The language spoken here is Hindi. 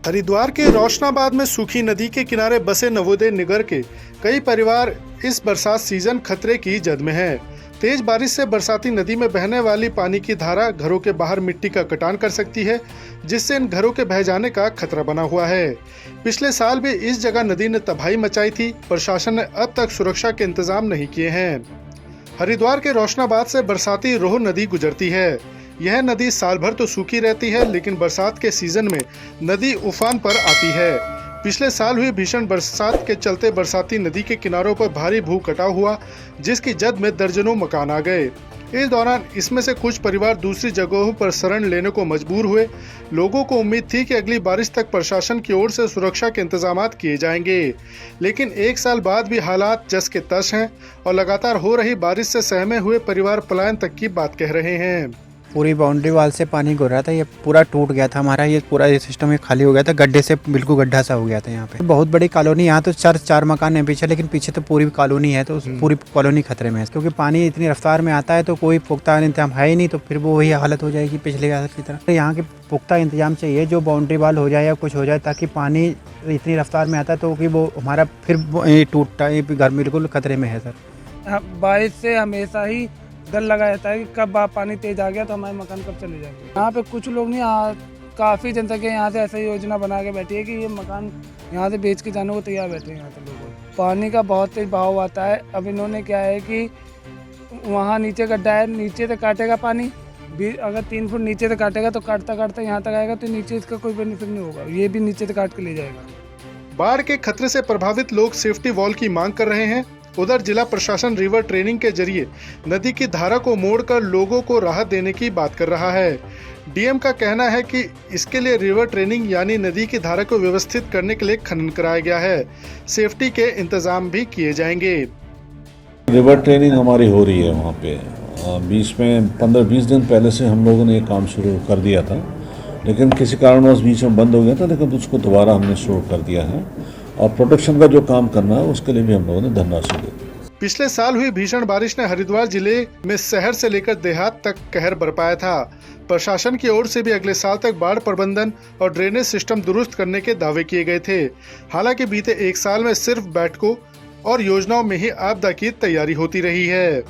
हरिद्वार के रोशनाबाद में सूखी नदी के किनारे बसे नवोदय नगर के कई परिवार इस बरसात सीजन खतरे की जद में हैं। तेज बारिश से बरसाती नदी में बहने वाली पानी की धारा घरों के बाहर मिट्टी का कटान कर सकती है, जिससे इन घरों के बह जाने का खतरा बना हुआ है। पिछले साल भी इस जगह नदी ने तबाही मचाई थी। प्रशासन ने अब तक सुरक्षा के इंतजाम नहीं किए हैं। हरिद्वार के रोशनाबाद से बरसाती रोह नदी गुजरती है। यह नदी साल भर तो सूखी रहती है, लेकिन बरसात के सीजन में नदी उफान पर आती है। पिछले साल हुई भीषण बरसात के चलते बरसाती नदी के किनारों पर भारी भू कटाव हुआ, जिसकी जद में दर्जनों मकान आ गए। इस दौरान इसमें से कुछ परिवार दूसरी जगहों पर शरण लेने को मजबूर हुए। लोगों को उम्मीद थी कि अगली बारिश तक प्रशासन की ओर से सुरक्षा के इंतजाम किए जाएंगे, लेकिन एक साल बाद भी हालात जस के तस हैं और लगातार हो रही बारिश से सहमे हुए परिवार पलायन तक की बात कह रहे हैं। पूरी बाउंड्री वाल से पानी गिर रहा था, ये पूरा टूट गया था हमारा, ये पूरा ये सिस्टम ये खाली हो गया था, गड्ढे से बिल्कुल गड्ढा सा हो गया था। यहाँ पे बहुत बड़ी कॉलोनी, यहाँ तो चार मकान है पीछे, लेकिन पीछे तो पूरी कॉलोनी है, तो पूरी कॉलोनी खतरे में है, क्योंकि पानी इतनी रफ्तार में आता है तो कोई पुख्ता इंतजाम है ही नहीं, तो फिर वो वही हालत हो जाएगी पिछले हालत की तरह। यहाँ के पुख्ता इंतजाम चाहिए, जो बाउंड्री वाल हो जाए या कुछ हो जाए, ताकि पानी इतनी रफ्तार में आता है तो कि वो हमारा फिर टूटता है, घर बिल्कुल खतरे में है सर। बारिश से हमेशा ही डर लगा रहता है कि कब पानी तेज आ गया तो हमारे मकान कब चले जाएंगे। यहाँ पे कुछ लोग नहीं, काफ़ी जनता के यहाँ से ऐसा योजना बना के बैठी है कि ये मकान यहाँ से बेच के जाने को तैयार बैठे हैं। यहाँ से लोग पानी का बहुत तेज बहाव आता है। अब इन्होंने क्या है कि वहाँ नीचे गड्ढा है, नीचे से काटेगा पानी, अगर 3 फुट नीचे से काटेगा तो काटता काटता यहाँ तक आएगा, तो नीचे इसका कोई बेनिफिट नहीं होगा, ये भी नीचे से काट के ले जाएगा। बाढ़ के खतरे से प्रभावित लोग सेफ्टी वॉल की मांग कर रहे हैं। उधर जिला प्रशासन रिवर ट्रेनिंग के जरिए नदी की धारा को मोड़कर लोगों को राहत देने की बात कर रहा है। डीएम का कहना है कि इसके लिए रिवर ट्रेनिंग यानी नदी की धारा को व्यवस्थित करने के लिए खनन कराया गया है। सेफ्टी के इंतजाम भी किए जाएंगे। रिवर ट्रेनिंग हमारी हो रही है वहाँ पे। बीच में 15-20 दिन पहले से हम लोगों ने ये काम शुरू कर दिया था, लेकिन किसी कारणवश बीच में बंद हो गया था, लेकिन उसको दोबारा हमने शुरू कर दिया है। और प्रोटेक्शन का जो काम करना है उसके लिए भी हम लोगों ने धनराशि दी। पिछले साल हुई भीषण बारिश ने हरिद्वार जिले में शहर से लेकर देहात तक कहर बरपाया था। प्रशासन की ओर से भी अगले साल तक बाढ़ प्रबंधन और ड्रेनेज सिस्टम दुरुस्त करने के दावे किए गए थे। हालांकि बीते एक साल में सिर्फ बैठकों और योजनाओं में ही आपदा की तैयारी होती रही है।